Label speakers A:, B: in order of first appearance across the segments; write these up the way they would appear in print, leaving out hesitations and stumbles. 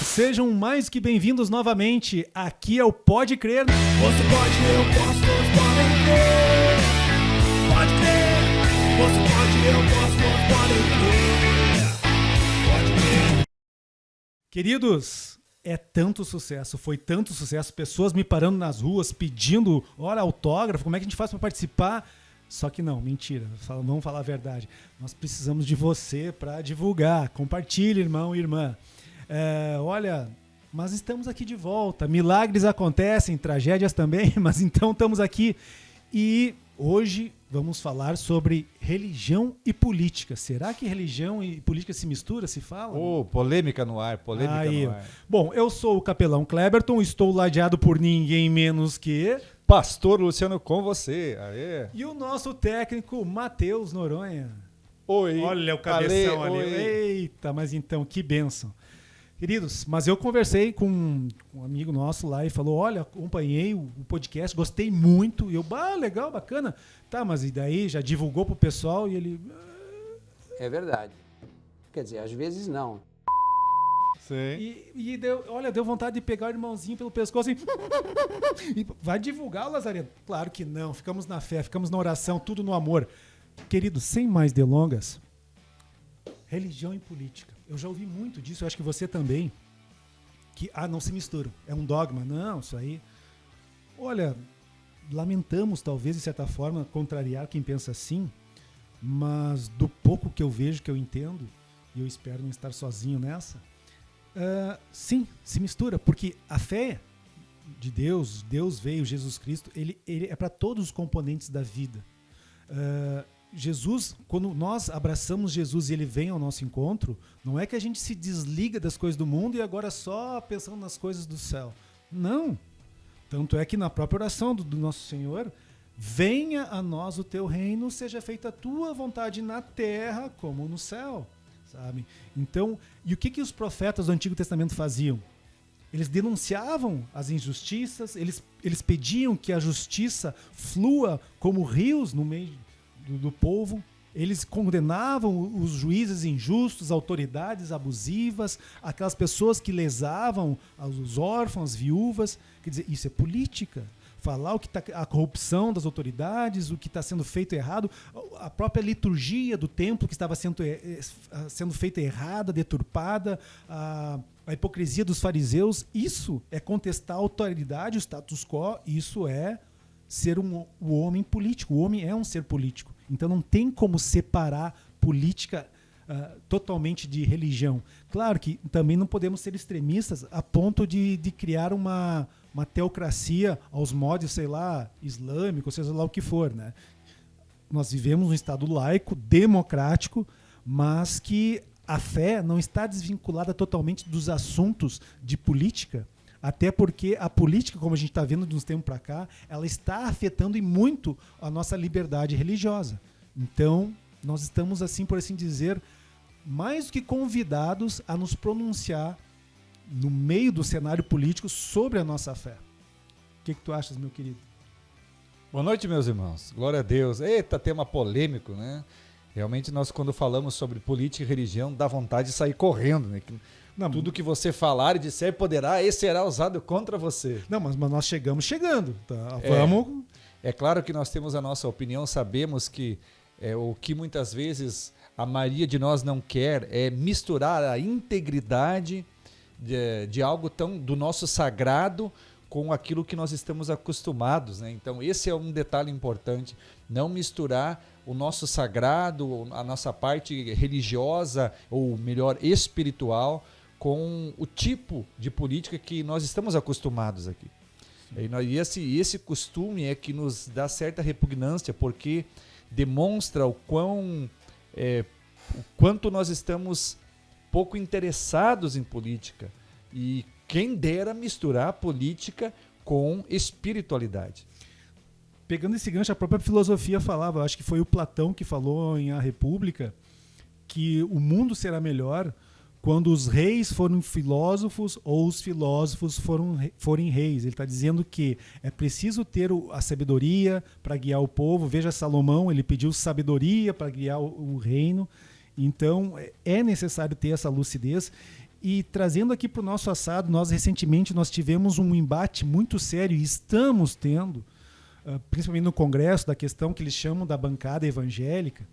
A: Sejam mais que bem-vindos novamente. Aqui é o Pode Crer.
B: Você pode, eu posso, todos podem crer. Pode crer. Você pode, eu posso, todos podem crer. Pode crer.
A: Queridos, é tanto sucesso, foi tanto sucesso, pessoas me parando nas ruas pedindo, olha, autógrafo, como é que a gente faz para participar? Só que não, mentira, vamos falar a verdade. Nós precisamos de você para divulgar. Compartilhe, irmão e irmã. Olha, mas estamos aqui de volta. Milagres acontecem, tragédias também, mas então estamos aqui. E hoje vamos falar sobre religião e política. Será que religião e política se mistura, se fala?
C: Polêmica no ar, polêmica no ar.
A: Bom, eu sou o capelão Kleberton, estou ladeado por ninguém menos que...
C: Pastor Luciano com você. Aê.
A: E o nosso técnico, Matheus Noronha.
C: Oi.
A: Olha o cabeção ali.
C: Oi.
A: Eita, mas então, que bênção. Queridos, mas eu conversei com um amigo nosso lá e falou, olha, acompanhei o podcast, gostei muito. E eu, legal, bacana. Tá, mas e daí? Já divulgou pro pessoal? E ele...
D: É verdade. Quer dizer, às vezes não.
C: Sim.
A: E deu vontade de pegar o irmãozinho pelo pescoço assim, e vai divulgar, Lazareno? Claro que não, ficamos na fé, ficamos na oração, tudo no amor. Querido, sem mais delongas, religião e política. Eu já ouvi muito disso, eu acho que você também, que não se misturam, é um dogma. Não, isso aí... Olha, lamentamos talvez, de certa forma, contrariar quem pensa assim, mas do pouco que eu vejo, que eu entendo, e eu espero não estar sozinho nessa, sim, se mistura, porque a fé de Deus veio, Jesus Cristo, ele é para todos os componentes da vida. Jesus, quando nós abraçamos Jesus e ele vem ao nosso encontro, não é que a gente se desliga das coisas do mundo e agora só pensando nas coisas do céu. Não. Tanto é que na própria oração do nosso Senhor, venha a nós o teu reino, seja feita a tua vontade na terra como no céu. Sabe? Então, e o que os profetas do Antigo Testamento faziam? Eles denunciavam as injustiças, eles pediam que a justiça flua como rios no meio do povo, eles condenavam os juízes injustos, autoridades abusivas, aquelas pessoas que lesavam os órfãos, as viúvas. Quer dizer, isso é política. Falar a corrupção das autoridades, o que está sendo feito errado, a própria liturgia do templo que estava sendo feita errada, deturpada, a hipocrisia dos fariseus, isso é contestar a autoridade, o status quo, isso é ser o homem político. O homem é um ser político. Então não tem como separar política totalmente de religião. Claro que também não podemos ser extremistas a ponto de criar uma teocracia aos modos, sei lá, islâmico, seja lá o que for, né? Nós vivemos um estado laico, democrático, mas que a fé não está desvinculada totalmente dos assuntos de política, até porque a política, como a gente está vendo de uns tempos para cá, ela está afetando e muito a nossa liberdade religiosa. Então, nós estamos, assim por assim dizer, mais do que convidados a nos pronunciar no meio do cenário político sobre a nossa fé. O que tu achas, meu querido?
C: Boa noite, meus irmãos. Glória a Deus. Eita, tema polêmico, né? Realmente nós, quando falamos sobre política e religião, dá vontade de sair correndo, né? Não, tudo que você falar e disser poderá e será usado contra você.
A: Não, mas nós chegando. Tá? Vamos...
C: É claro que nós temos a nossa opinião, sabemos que o que muitas vezes a maioria de nós não quer é misturar a integridade de algo tão do nosso sagrado com aquilo que nós estamos acostumados, né? Então esse é um detalhe importante, não misturar o nosso sagrado, a nossa parte religiosa, ou melhor, espiritual, com o tipo de política que nós estamos acostumados aqui. E esse costume é que nos dá certa repugnância, porque demonstra o quanto nós estamos pouco interessados em política. E quem dera misturar política com espiritualidade.
A: Pegando esse gancho, a própria filosofia falava, acho que foi o Platão que falou em A República, que o mundo será melhor quando os reis forem filósofos ou os filósofos forem reis. Ele está dizendo que é preciso ter a sabedoria para guiar o povo. Veja Salomão, ele pediu sabedoria para guiar o reino. Então é necessário ter essa lucidez. E trazendo aqui para o nosso assado, nós recentemente nós tivemos um embate muito sério, e estamos tendo, principalmente no Congresso, da questão que eles chamam da bancada evangélica,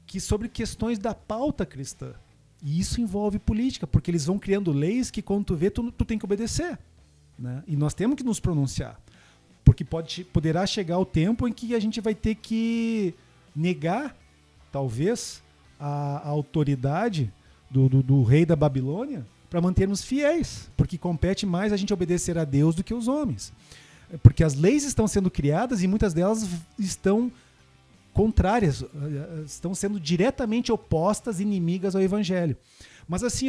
A: que sobre questões da pauta cristã. E isso envolve política, porque eles vão criando leis que quando tu vê, tu tem que obedecer. Né? E nós temos que nos pronunciar. Porque poderá chegar o tempo em que a gente vai ter que negar, talvez, a autoridade do rei da Babilônia para mantermos fiéis, porque compete mais a gente obedecer a Deus do que os homens. Porque as leis estão sendo criadas e muitas delas estão contrárias, estão sendo diretamente opostas, inimigas ao Evangelho. Mas assim,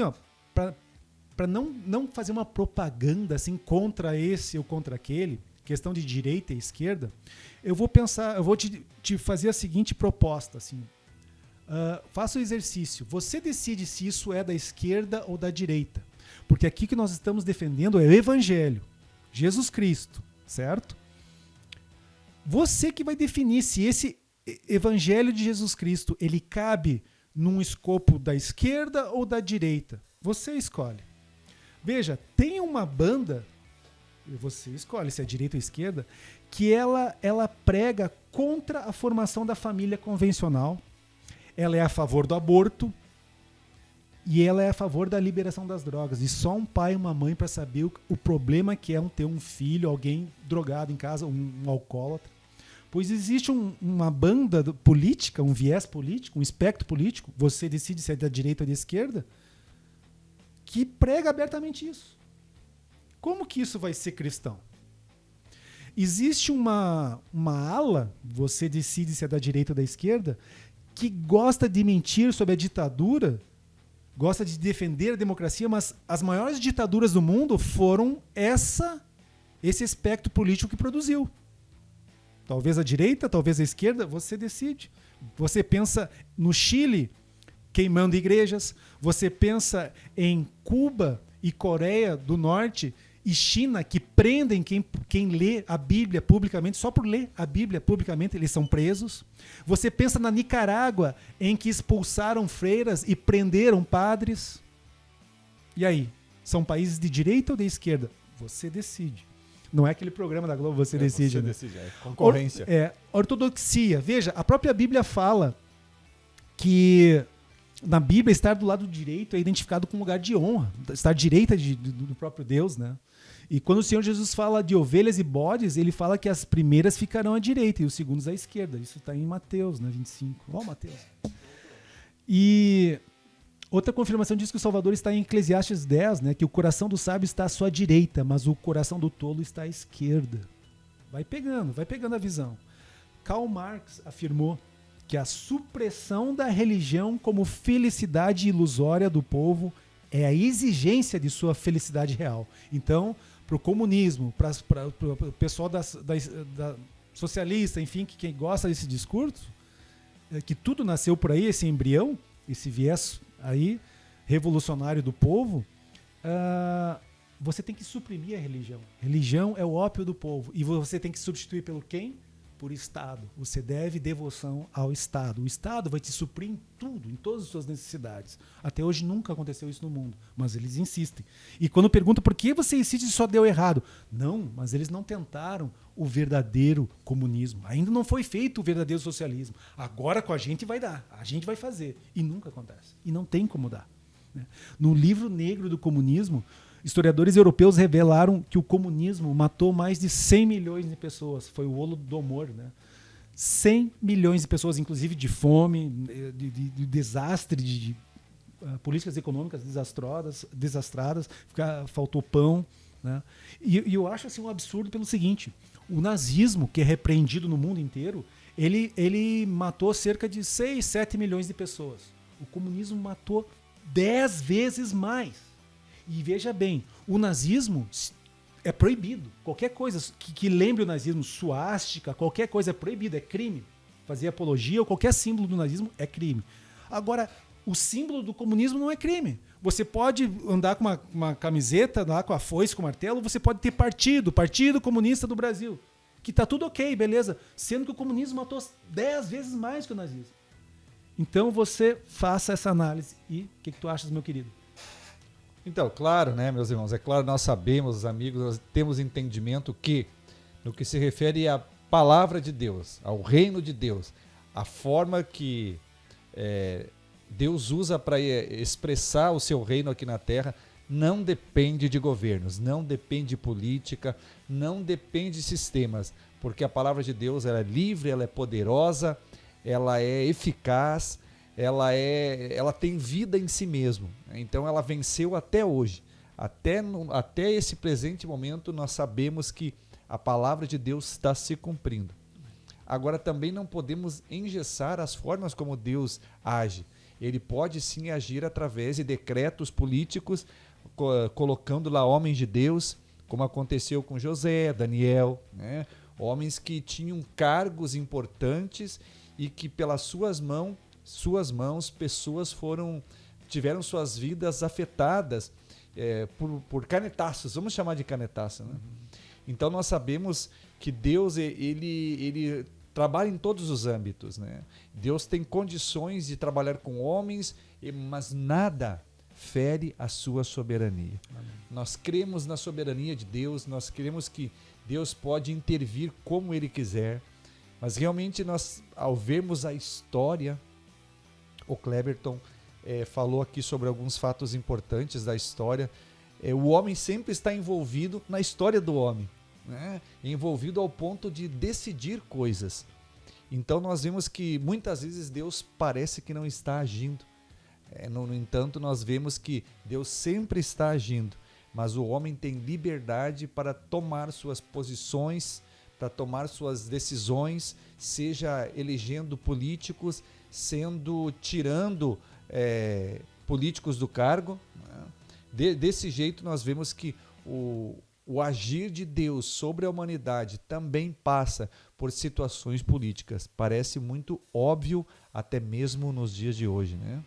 A: para não fazer uma propaganda assim, contra esse ou contra aquele, questão de direita e esquerda, eu vou te fazer a seguinte proposta. Assim, faça o exercício. Você decide se isso é da esquerda ou da direita. Porque aqui que nós estamos defendendo é o Evangelho, Jesus Cristo, certo? Você que vai definir se esse Evangelho de Jesus Cristo ele cabe num escopo da esquerda ou da direita. Você escolhe. Veja, tem uma banda, você escolhe se é direita ou esquerda, que ela prega contra a formação da família convencional. Ela é a favor do aborto e ela é a favor da liberação das drogas. E só um pai e uma mãe para saber o problema que é ter um filho, alguém drogado em casa, um alcoólatra. Pois existe uma banda política, um viés político, um espectro político, você decide se é da direita ou da esquerda, que prega abertamente isso. Como que isso vai ser cristão? Existe uma ala, você decide se é da direita ou da esquerda, que gosta de mentir sobre a ditadura, gosta de defender a democracia, mas as maiores ditaduras do mundo foram esse espectro político que produziu. Talvez a direita, talvez a esquerda, você decide. Você pensa no Chile queimando igrejas, você pensa em Cuba e Coreia do Norte e China que prendem quem lê a Bíblia publicamente, só por ler a Bíblia publicamente eles são presos. Você pensa na Nicarágua, em que expulsaram freiras e prenderam padres. E aí? São países de direita ou de esquerda? Você decide. Não é aquele programa da Globo, você decide.
C: Você
A: né?
C: decide, é concorrência.
A: Ortodoxia. Veja, a própria Bíblia fala que na Bíblia estar do lado direito é identificado com um lugar de honra. Estar à direita do próprio Deus, né? E quando o Senhor Jesus fala de ovelhas e bodes, ele fala que as primeiras ficarão à direita e os segundos à esquerda. Isso está em Mateus, né, 25. Mateus. E outra confirmação diz que o Salvador está em Eclesiastes 10, né, que o coração do sábio está à sua direita, mas o coração do tolo está à esquerda. Vai pegando a visão. Karl Marx afirmou que a supressão da religião como felicidade ilusória do povo é a exigência de sua felicidade real. Então, para o comunismo, para o pessoal da socialista, enfim, que quem gosta desse discurso, que tudo nasceu por aí, esse embrião, esse viés aí revolucionário do povo, você tem que suprimir a religião. Religião é o ópio do povo. E você tem que substituir pelo quem? Por Estado. Você deve devoção ao Estado. O Estado vai te suprir em tudo, em todas as suas necessidades. Até hoje nunca aconteceu isso no mundo, mas eles insistem. E quando perguntam por que você insiste e só deu errado? Não, mas eles não tentaram o verdadeiro comunismo. Ainda não foi feito o verdadeiro socialismo. Agora com a gente vai dar, a gente vai fazer. E nunca acontece. E não tem como dar. Né? No livro negro do comunismo, historiadores europeus revelaram que o comunismo matou mais de 100 milhões de pessoas. Foi o Holodomor, né? 100 milhões de pessoas, inclusive de fome, de desastre, de políticas econômicas desastradas, faltou pão. Né? E eu acho assim, um absurdo pelo seguinte, o nazismo, que é repreendido no mundo inteiro, ele matou cerca de 6, 7 milhões de pessoas. O comunismo matou 10 vezes mais. E veja bem, o nazismo é proibido. Qualquer coisa que lembre o nazismo, suástica, qualquer coisa é proibido, é crime. Fazer apologia ou qualquer símbolo do nazismo é crime. Agora, o símbolo do comunismo não é crime. Você pode andar com uma camiseta, lá com a foice, com o martelo, você pode ter Partido Comunista do Brasil, que está tudo ok, beleza, sendo que o comunismo matou 10 vezes mais que o nazismo. Então você faça essa análise. E o que tu achas, meu querido?
C: Então, claro, né, meus irmãos, é claro, nós sabemos, amigos, nós temos entendimento que, no que se refere à palavra de Deus, ao reino de Deus, a forma que Deus usa para expressar o seu reino aqui na terra, não depende de governos, não depende de política, não depende de sistemas, porque a palavra de Deus ela é livre, ela é poderosa, ela é eficaz, ela tem vida em si mesmo. Então ela venceu até hoje. Até esse presente momento nós sabemos que a palavra de Deus está se cumprindo. Agora também não podemos engessar as formas como Deus age. Ele pode sim agir através de decretos políticos, colocando lá homens de Deus, como aconteceu com José, Daniel, né? Homens que tinham cargos importantes e que pelas suas mãos pessoas tiveram suas vidas afetadas por canetaços, vamos chamar de canetaço, né? Então nós sabemos que Deus ele trabalha em todos os âmbitos, né? Deus tem condições de trabalhar com homens, mas nada fere a sua soberania. Amém. Nós cremos na soberania de Deus, nós cremos que Deus pode intervir como Ele quiser, mas realmente nós, ao vermos a história, o Cleberton falou aqui sobre alguns fatos importantes da história. O homem sempre está envolvido na história do homem, né? Envolvido ao ponto de decidir coisas. Então nós vemos que muitas vezes Deus parece que não está agindo. No entanto, nós vemos que Deus sempre está agindo, mas o homem tem liberdade para tomar suas posições, para tomar suas decisões, seja elegendo políticos, tirando políticos do cargo, né? Desse jeito nós vemos que o agir de Deus sobre a humanidade também passa por situações políticas. Parece muito óbvio até mesmo nos dias de hoje, né?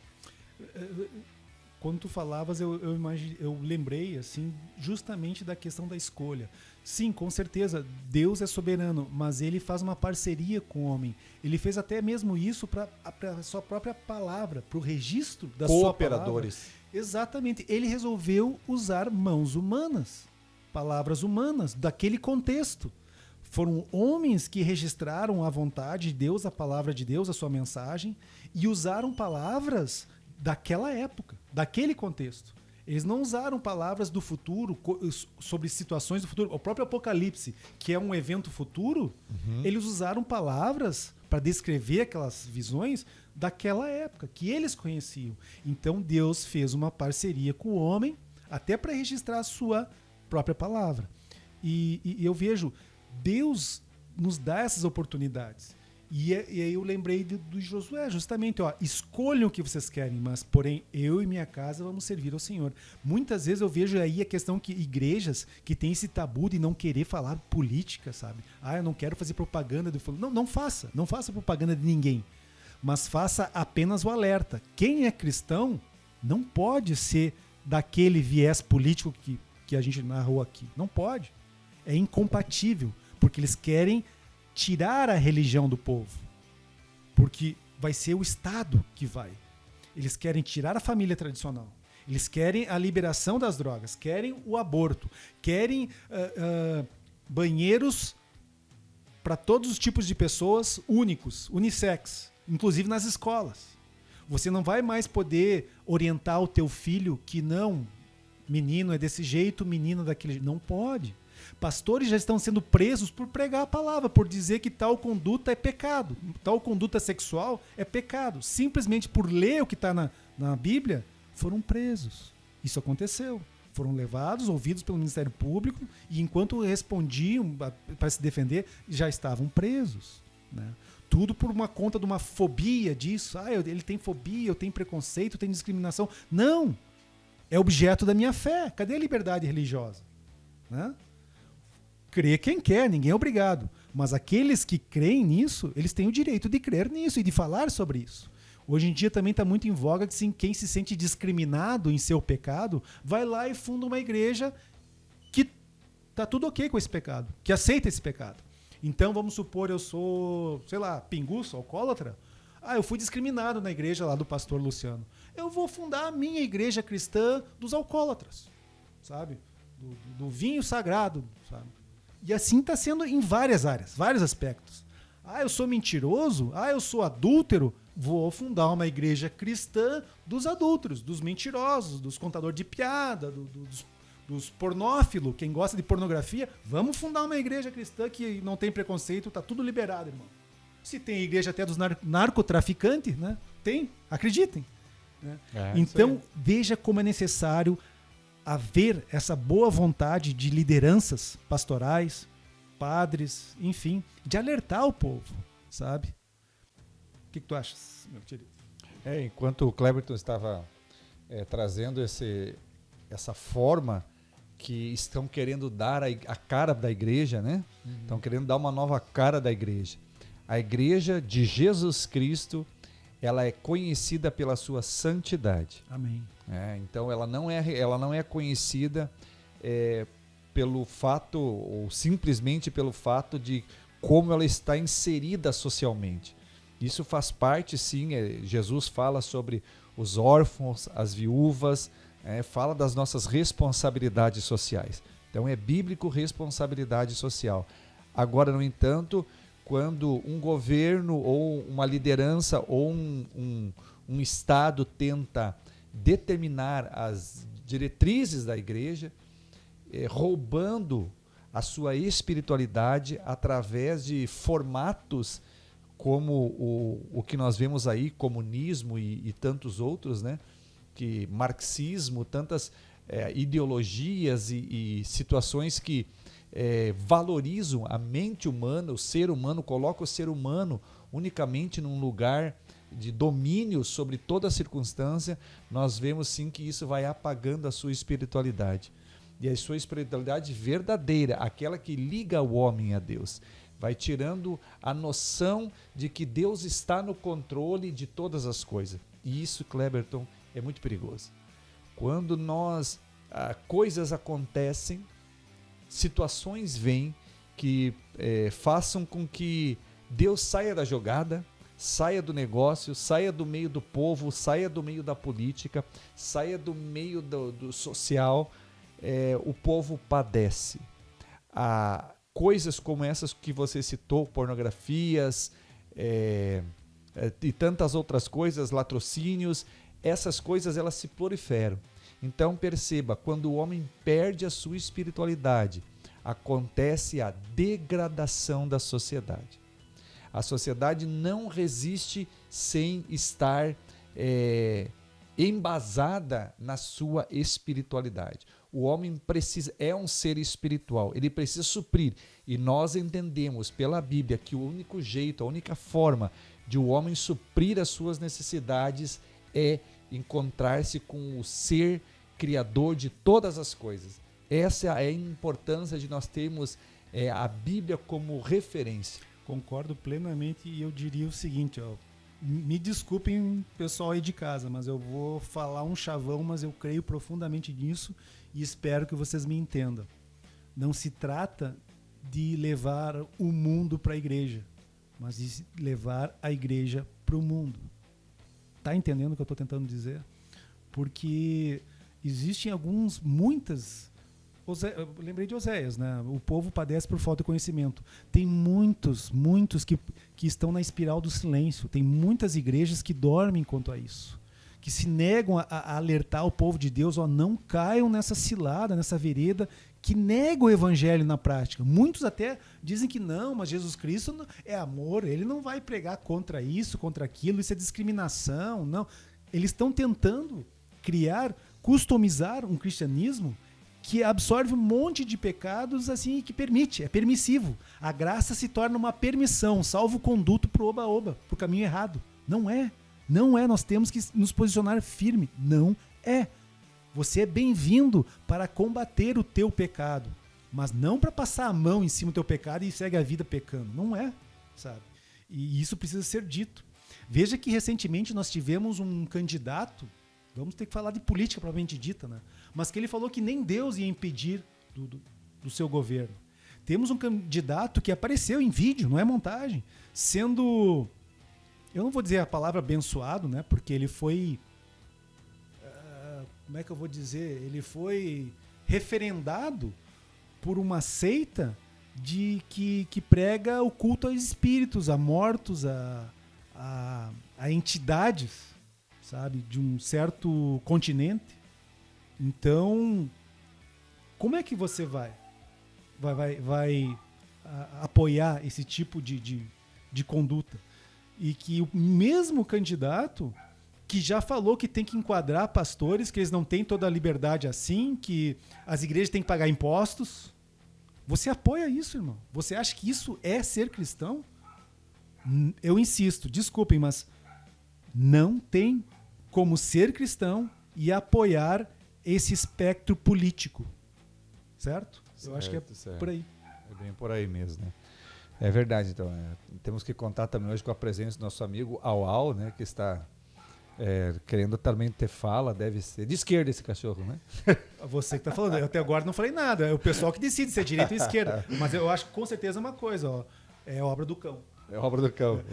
A: Quando tu falavas, eu lembrei assim, justamente da questão da escolha. Sim, com certeza, Deus é soberano, mas Ele faz uma parceria com o homem. Ele fez até mesmo isso para a sua própria palavra, para o registro da sua palavra. Cooperadores. Exatamente. Ele resolveu usar mãos humanas, palavras humanas, daquele contexto. Foram homens que registraram a vontade de Deus, a palavra de Deus, a sua mensagem, e usaram palavras daquela época, daquele contexto. Eles não usaram palavras do futuro, sobre situações do futuro. O próprio Apocalipse, que é um evento futuro, eles usaram palavras para descrever aquelas visões daquela época, que eles conheciam. Então Deus fez uma parceria com o homem, até para registrar a sua própria palavra. E eu vejo, Deus nos dá essas oportunidades. E aí eu lembrei do Josué, justamente, escolham o que vocês querem, mas porém eu e minha casa vamos servir ao Senhor. Muitas vezes eu vejo aí a questão que igrejas que têm esse tabu de não querer falar política, sabe? Eu não quero fazer propaganda do fulano. Não faça propaganda de ninguém, mas faça apenas o alerta. Quem é cristão não pode ser daquele viés político que a gente narrou aqui. Não pode. É incompatível, porque eles querem tirar a religião do povo, porque vai ser o Estado que vai. Eles querem tirar a família tradicional, eles querem a liberação das drogas, querem o aborto, querem banheiros para todos os tipos de pessoas únicos, unissex, inclusive nas escolas. Você não vai mais poder orientar o teu filho que não, menino é desse jeito, menina daquele jeito. Não pode. Pastores já estão sendo presos por pregar a palavra, por dizer que tal conduta é pecado, tal conduta sexual é pecado. Simplesmente por ler o que está na Bíblia, foram presos. Isso aconteceu. Foram levados, ouvidos pelo Ministério Público, e enquanto respondiam para se defender, já estavam presos, né? Tudo por uma conta de uma fobia disso. Ele tem fobia, eu tenho preconceito, eu tenho discriminação. Não! É objeto da minha fé. Cadê a liberdade religiosa? Né? Crê quem quer, ninguém é obrigado. Mas aqueles que creem nisso, eles têm o direito de crer nisso e de falar sobre isso. Hoje em dia também está muito em voga que sim, quem se sente discriminado em seu pecado, vai lá e funda uma igreja que está tudo ok com esse pecado, que aceita esse pecado. Então, vamos supor, eu sou, pinguço, alcoólatra. Eu fui discriminado na igreja lá do pastor Luciano. eu vou fundar a minha igreja cristã dos alcoólatras, sabe? Do vinho sagrado, sabe? E assim está sendo em várias áreas, vários aspectos. Eu sou mentiroso? Eu sou adúltero? Vou fundar uma igreja cristã dos adúlteros, dos mentirosos, dos contadores de piada, dos pornófilos, quem gosta de pornografia. Vamos fundar uma igreja cristã que não tem preconceito, tá tudo liberado, irmão. Se tem igreja até dos narcotraficantes, né? Tem, acreditem. Né? Então, veja como é necessário haver essa boa vontade de lideranças pastorais, padres, enfim, de alertar o povo, sabe? O que tu achas, meu querido?
C: Enquanto o Cleberton estava trazendo essa forma que estão querendo dar a cara da igreja, né? Estão querendo dar uma nova cara da igreja. A igreja de Jesus Cristo, ela é conhecida pela sua santidade.
A: Amém.
C: Então ela não é conhecida pelo fato, ou simplesmente pelo fato de como ela está inserida socialmente. Isso faz parte, sim. Jesus fala sobre os órfãos, as viúvas, fala das nossas responsabilidades sociais. Então é bíblico responsabilidade social. Agora, no entanto, quando um governo ou uma liderança ou um Estado tenta determinar as diretrizes da igreja, roubando a sua espiritualidade através de formatos como o que nós vemos aí, comunismo e tantos outros, né? Que marxismo, tantas ideologias e situações que valorizam a mente humana, o ser humano, colocam o ser humano unicamente num lugar de domínio sobre toda a circunstância. Nós vemos sim que isso vai apagando a sua espiritualidade. E a sua espiritualidade verdadeira, aquela que liga o homem a Deus, vai tirando a noção de que Deus está no controle de todas as coisas. E isso, Cleberton, é muito perigoso. Quando coisas acontecem, situações vêm que façam com que Deus saia da jogada, saia do negócio, saia do meio do povo, saia do meio da política, saia do meio do social. O povo padece. Coisas como essas que você citou, pornografias e tantas outras coisas, latrocínios, essas coisas elas se proliferam. Então perceba, quando o homem perde a sua espiritualidade, acontece a degradação da sociedade. A sociedade não resiste sem estar embasada na sua espiritualidade. O homem é um ser espiritual, ele precisa suprir. E nós entendemos pela Bíblia que o único jeito, a única forma de o homem suprir as suas necessidades é encontrar-se com o ser criador de todas as coisas. Essa é a importância de nós termos a Bíblia como referência.
A: Concordo plenamente, e eu diria o seguinte, me desculpem pessoal aí de casa, mas eu vou falar um chavão, mas eu creio profundamente nisso e espero que vocês me entendam. Não se trata de levar o mundo para a igreja, mas de levar a igreja para o mundo. Tá entendendo o que eu estou tentando dizer? Porque existem muitas... Eu lembrei de Oséias, né? O povo padece por falta de conhecimento. Tem muitos que estão na espiral do silêncio. Tem muitas igrejas que dormem quanto a isso, que se negam a alertar o povo de Deus, não caiam nessa cilada, nessa vereda, que nega o evangelho na prática. Muitos até dizem que não, mas Jesus Cristo é amor, ele não vai pregar contra isso, contra aquilo, isso é discriminação. Não. Eles estão tentando customizar um cristianismo que absorve um monte de pecados assim, que permite, é permissivo. A graça se torna uma permissão, salvo-conduto para o oba-oba, para o caminho errado. Não é, nós temos que nos posicionar firme. Não é. Você é bem-vindo para combater o teu pecado, mas não para passar a mão em cima do teu pecado e segue a vida pecando. Não é, sabe? E isso precisa ser dito. Veja que recentemente nós tivemos um candidato, vamos ter que falar de política propriamente dita, né? Mas que ele falou que nem Deus ia impedir do seu governo. Temos um candidato que apareceu em vídeo, não é montagem, sendo, eu não vou dizer a palavra abençoado, né? Porque ele foi como é que eu vou dizer? Ele foi referendado por uma seita que prega o culto a espíritos, a mortos, a entidades, sabe, de um certo continente. Então, como é que você vai apoiar esse tipo de conduta? E que o mesmo candidato que já falou que tem que enquadrar pastores, que eles não têm toda a liberdade assim, que as igrejas têm que pagar impostos. Você apoia isso, irmão? Você acha que isso é ser cristão? Eu insisto, desculpem, mas não tem como ser cristão e apoiar esse espectro político. Certo? Eu acho que é por aí.
C: É bem por aí mesmo, né? É verdade, então. Temos que contar também hoje com a presença do nosso amigo Au, né? Que está querendo também ter fala, deve ser de esquerda esse cachorro, né?
A: Você que tá falando, eu até agora não falei nada, é o pessoal que decide se é direita ou esquerda, mas eu acho que com certeza é uma coisa, ó, é obra do cão.
C: É obra do cão.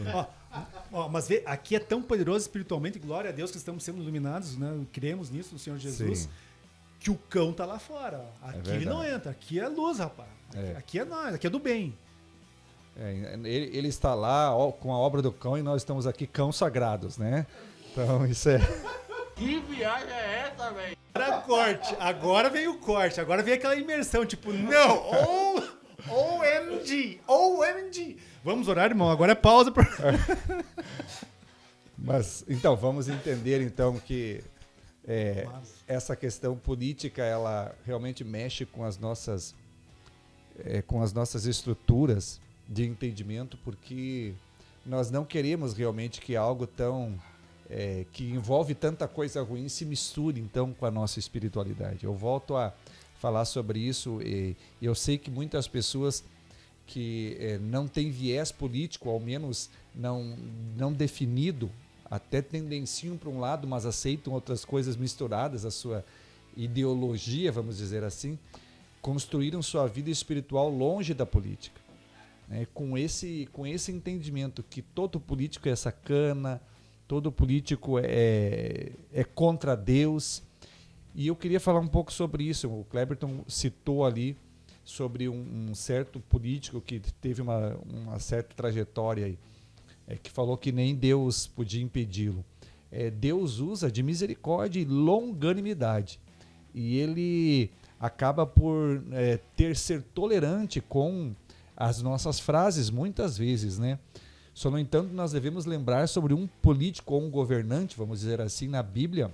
A: Mas vê, aqui é tão poderoso espiritualmente, glória a Deus que estamos sendo iluminados, né? Cremos nisso no Senhor Jesus,
C: Sim.
A: que o cão tá lá fora, ó. Aqui ele não entra, aqui é luz, rapaz, aqui é nós, aqui é do bem.
C: Ele está lá com a obra do cão e nós estamos aqui cãos sagrados, né? Então, isso é...
B: Que viagem é essa, velho?
A: Agora veio o corte, agora veio aquela imersão, tipo, não, OMG. Vamos orar, irmão, agora é pausa.
C: Mas, então, vamos entender, então, que essa questão política, ela realmente mexe com as nossas estruturas de entendimento, porque nós não queremos realmente que algo tão... que envolve tanta coisa ruim se misture então com a nossa espiritualidade. Eu volto a falar sobre isso e eu sei que muitas pessoas que não têm viés político, ao menos não definido, até tendenciam para um lado, mas aceitam outras coisas misturadas, a sua ideologia, vamos dizer assim, construíram sua vida espiritual longe da política, né? Com esse entendimento que todo político é sacana, todo político é contra Deus. E eu queria falar um pouco sobre isso. O Cleberton citou ali sobre um certo político que teve uma certa trajetória aí, que falou que nem Deus podia impedi-lo. Deus usa de misericórdia e longanimidade. E ele acaba por ser tolerante com as nossas frases, muitas vezes, né? Só, no entanto, nós devemos lembrar sobre um político ou um governante, vamos dizer assim, na Bíblia,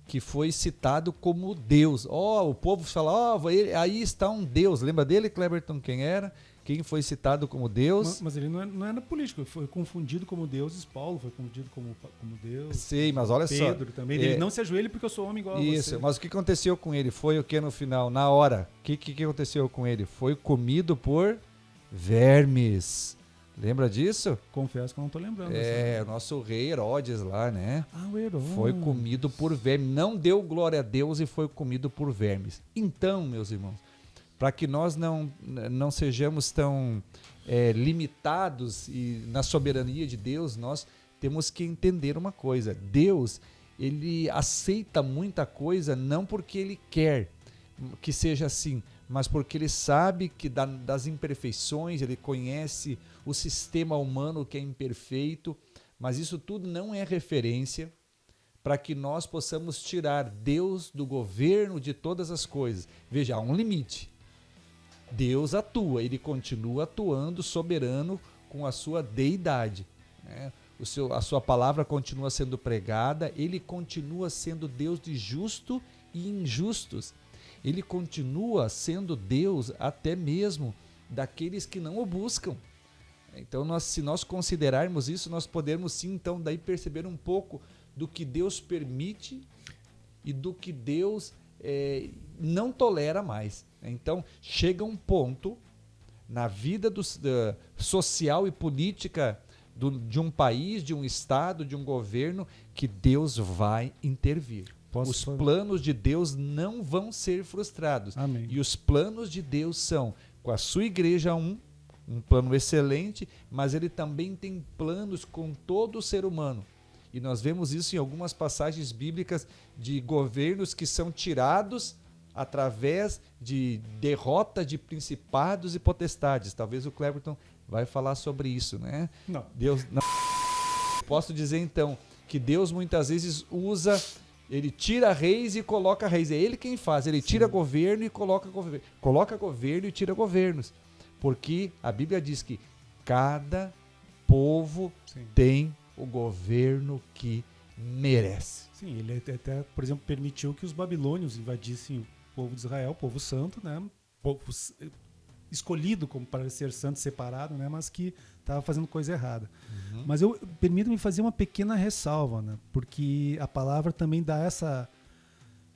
C: que foi citado como Deus. O povo fala, aí está um Deus. Lembra dele, Cleberton, quem era? Quem foi citado como Deus?
A: Mas ele não era político, ele foi confundido como deuses. Paulo foi confundido como Deus.
C: Sei, mas olha
A: Pedro
C: só.
A: Pedro também. Ele não se ajoelhe porque eu sou homem igual a você.
C: Isso, mas o que aconteceu com ele? Foi o que no final? Na hora, o que aconteceu com ele? Foi comido por vermes. Lembra disso?
A: Confesso que eu não tô lembrando.
C: O nosso rei Herodes lá, né?
A: O Herodes.
C: Foi comido por vermes. Não deu glória a Deus e foi comido por vermes. Então, meus irmãos, para que nós não sejamos tão limitados e na soberania de Deus, nós temos que entender uma coisa. Deus, ele aceita muita coisa não porque ele quer que seja assim, mas porque ele sabe que das imperfeições, ele conhece o sistema humano que é imperfeito, mas isso tudo não é referência para que nós possamos tirar Deus do governo de todas as coisas. Veja, há um limite. Deus atua, ele continua atuando soberano com a sua deidade, né? A sua palavra continua sendo pregada, ele continua sendo Deus de justo e injustos. Ele continua sendo Deus até mesmo daqueles que não o buscam. Então, se nós considerarmos isso, nós podemos sim, então, daí perceber um pouco do que Deus permite e do que Deus não tolera mais. Então, chega um ponto na vida social e política de um país, de um estado, de um governo, que Deus vai intervir. Os planos de Deus não vão ser frustrados.
A: Amém.
C: E os planos de Deus são, com a sua igreja, um plano excelente, mas ele também tem planos com todo o ser humano. E nós vemos isso em algumas passagens bíblicas de governos que são tirados através de derrota de principados e potestades. Talvez o Cleberton vai falar sobre isso, né?
A: Não.
C: Deus não. Posso dizer então que Deus muitas vezes usa, ele tira reis e coloca reis. É ele quem faz, ele tira governo e coloca governo e tira governos. Porque a Bíblia diz que cada povo tem o governo que merece.
A: Sim, ele até, por exemplo, permitiu que os babilônios invadissem o povo de Israel, o povo santo, né? Povo escolhido como para ser santo, separado, né? Mas que estava fazendo coisa errada. Mas permita-me fazer uma pequena ressalva, né? Porque a palavra também dá essa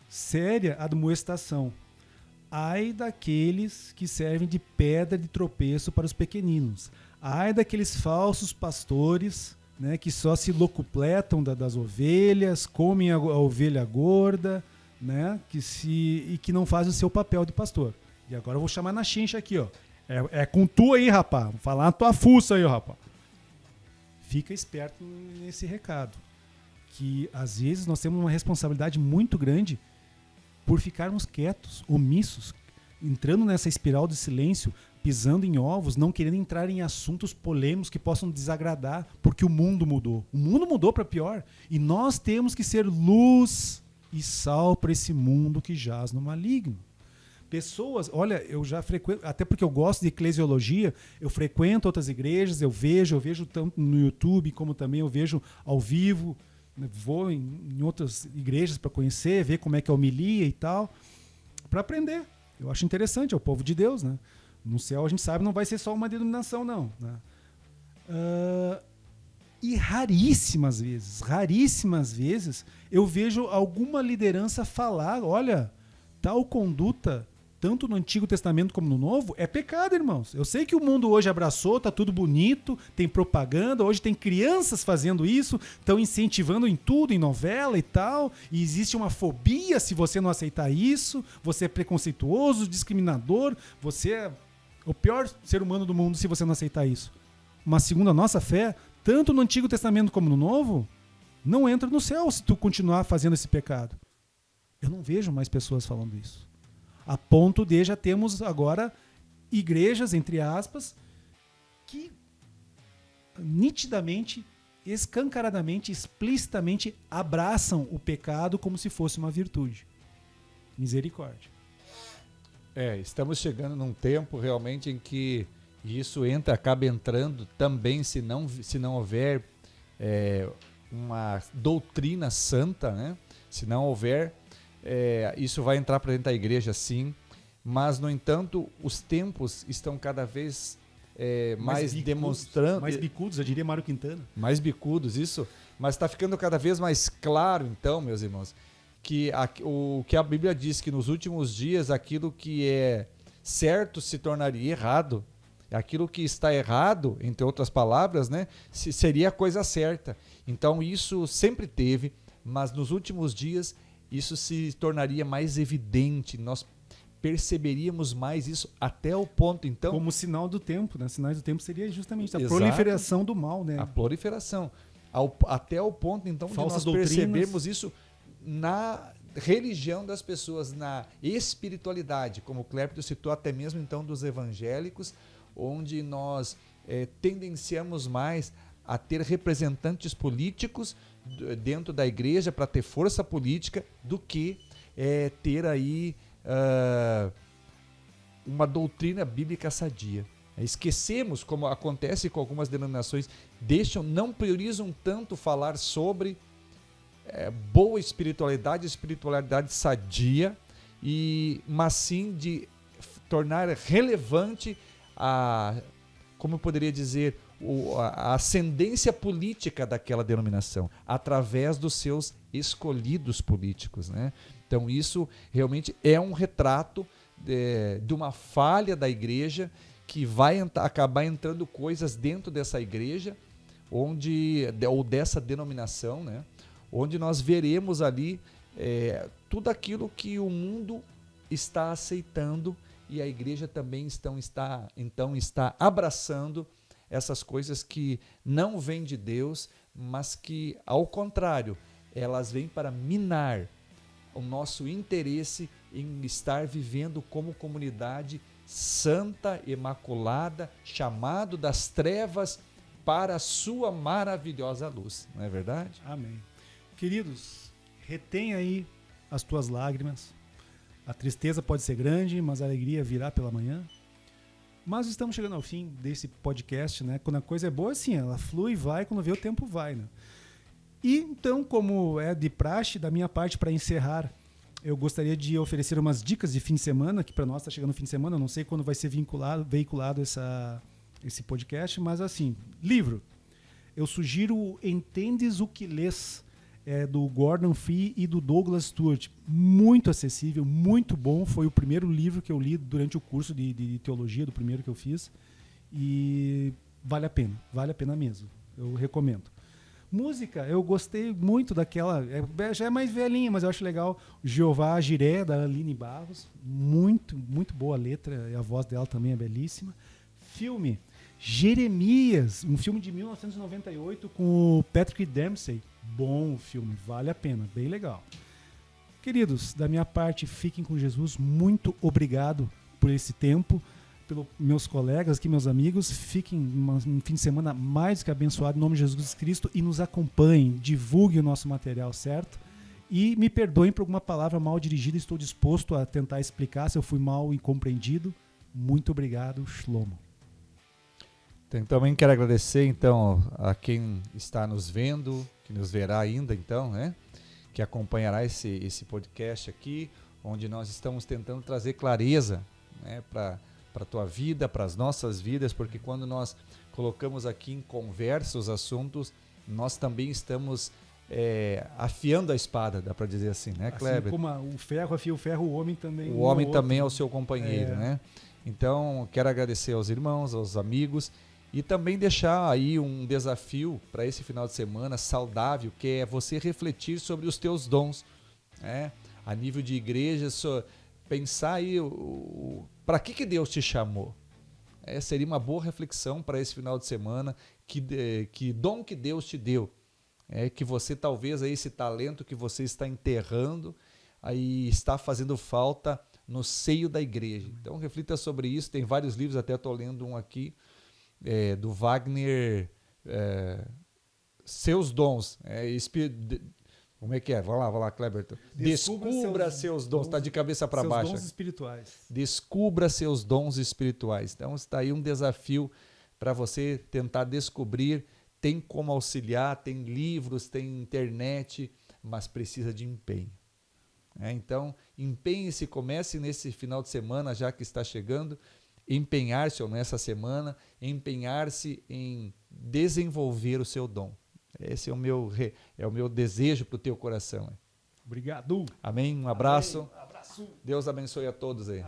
A: séria admoestação. Ai daqueles que servem de pedra de tropeço para os pequeninos. Ai daqueles falsos pastores, né, que só se locupletam das ovelhas, comem a ovelha gorda, né, e que não fazem o seu papel de pastor. E agora eu vou chamar na chincha aqui, ó. É com tu aí, rapaz. Vou falar na tua fuça aí, rapaz. Fica esperto nesse recado. Que às vezes nós temos uma responsabilidade muito grande por ficarmos quietos, omissos, entrando nessa espiral de silêncio, pisando em ovos, não querendo entrar em assuntos polêmicos que possam desagradar, porque o mundo mudou. O mundo mudou para pior. E nós temos que ser luz e sal para esse mundo que jaz no maligno. Pessoas, olha, eu já frequento, até porque eu gosto de eclesiologia, eu frequento outras igrejas, eu vejo tanto no YouTube como também eu vejo ao vivo, vou em outras igrejas para conhecer, ver como é que é a homilia e tal, para aprender. Eu acho interessante, é o povo de Deus, né? No céu a gente sabe não vai ser só uma denominação, não. Né? E raríssimas vezes, eu vejo alguma liderança falar, olha, tal conduta, tanto no Antigo Testamento como no Novo, é pecado, irmãos. Eu sei que o mundo hoje abraçou, tá tudo bonito, tem propaganda, hoje tem crianças fazendo isso, estão incentivando em tudo, em novela e tal, e existe uma fobia se você não aceitar isso, você é preconceituoso, discriminador, você é o pior ser humano do mundo se você não aceitar isso. Mas segundo a nossa fé, tanto no Antigo Testamento como no Novo, não entra no céu se tu continuar fazendo esse pecado. Eu não vejo mais pessoas falando isso. A ponto de já temos agora igrejas, entre aspas, que nitidamente, escancaradamente, explicitamente abraçam o pecado como se fosse uma virtude. Misericórdia.
C: Estamos chegando num tempo realmente em que isso acaba entrando também, se não houver uma doutrina santa, né? Se não houver, isso vai entrar para dentro da igreja, sim, mas, no entanto, os tempos estão cada vez mais bicudos, demonstrando...
A: Mais bicudos, eu diria Mário Quintana.
C: Mais bicudos, isso. Mas está ficando cada vez mais claro, então, meus irmãos, que o que a Bíblia diz, que nos últimos dias aquilo que é certo se tornaria errado. Aquilo que está errado, entre outras palavras, né, seria a coisa certa. Então isso sempre teve, mas nos últimos dias isso se tornaria mais evidente, nós perceberíamos mais isso até o ponto, então...
A: Como sinal do tempo, né? Sinais do tempo seria justamente a
C: Exato.
A: Proliferação do mal, né?
C: A proliferação. Até o ponto, então,
A: Falsas
C: de nós
A: doutrinas.
C: percebermos isso na religião das pessoas, na espiritualidade, como o Cleberton citou, até mesmo então dos evangélicos, onde nós tendenciamos mais a ter representantes políticos dentro da igreja para ter força política do que ter aí uma doutrina bíblica sadia. Esquecemos, como acontece com algumas denominações, não priorizam tanto falar sobre boa espiritualidade sadia, mas sim de tornar relevante como eu poderia dizer, a ascendência política daquela denominação, através dos seus escolhidos políticos, né? Então isso realmente é um retrato de uma falha da igreja, que vai acabar entrando coisas dentro dessa igreja, ou dessa denominação, né? Onde nós veremos ali tudo aquilo que o mundo está aceitando, e a igreja também está abraçando essas coisas que não vêm de Deus, mas que, ao contrário, elas vêm para minar o nosso interesse em estar vivendo como comunidade santa, imaculada, chamado das trevas para a sua maravilhosa luz. Não é verdade?
A: Amém. Queridos, retém aí as tuas lágrimas. A tristeza pode ser grande, mas a alegria virá pela manhã. Mas estamos chegando ao fim desse podcast, né? Quando a coisa é boa, assim, ela flui e vai, quando vê o tempo vai, né? E então, como é de praxe, da minha parte, para encerrar, eu gostaria de oferecer umas dicas de fim de semana, que para nós está chegando o fim de semana, eu não sei quando vai ser veiculado esse podcast, mas assim, livro. Eu sugiro Entendes o que Lês, do Gordon Fee e do Douglas Stuart. Muito acessível, muito bom. Foi o primeiro livro que eu li durante o curso de teologia, do primeiro que eu fiz. E vale a pena mesmo. Eu recomendo. Música, eu gostei muito daquela, já é mais velhinha, mas eu acho legal, Jeová Jiré, da Aline Barros. Muito, muito boa a letra, e a voz dela também é belíssima. Filme, Jeremias, um filme de 1998 com o Patrick Dempsey. Bom filme, vale a pena, bem legal. Queridos, da minha parte, fiquem com Jesus. Muito obrigado por esse tempo, pelos meus colegas aqui, meus amigos. Fiquem um fim de semana mais que abençoado em nome de Jesus Cristo e nos acompanhem, divulguem o nosso material, certo? E me perdoem por alguma palavra mal dirigida, estou disposto a tentar explicar se eu fui mal incompreendido. Muito obrigado, Shlomo.
C: Também quero agradecer, então, a quem está nos vendo, que nos verá ainda, então, né? Que acompanhará esse podcast aqui, onde nós estamos tentando trazer clareza, né, para a tua vida, para as nossas vidas, porque quando nós colocamos aqui em conversa os assuntos, nós também estamos afiando a espada, dá para dizer assim, né, Kleber?
A: Assim como o ferro afia o ferro, o homem também.
C: O homem também é o seu companheiro, né? Então, quero agradecer aos irmãos, aos amigos, e também deixar aí um desafio para esse final de semana saudável, que é você refletir sobre os teus dons, né? A nível de igreja, pensar aí para que Deus te chamou. Seria uma boa reflexão para esse final de semana, que dom que Deus te deu, que você talvez aí, esse talento que você está enterrando, aí está fazendo falta no seio da igreja. Então reflita sobre isso, tem vários livros, até estou lendo um aqui, do Wagner, Seus Dons, como é que é? Vai lá, Kleber. Descubra seus dons. Está de cabeça para baixo.
A: Seus dons espirituais.
C: Descubra seus dons espirituais. Então está aí um desafio para você tentar descobrir. Tem como auxiliar, tem livros, tem internet, mas precisa de empenho. Então, empenhe-se, comece nesse final de semana, já que está chegando, empenhar-se, ou nessa semana, empenhar-se em desenvolver o seu dom. Esse é o meu desejo para o teu coração.
A: Obrigado.
C: Amém? Um abraço.
A: Amém. Abraço.
C: Deus abençoe a todos aí.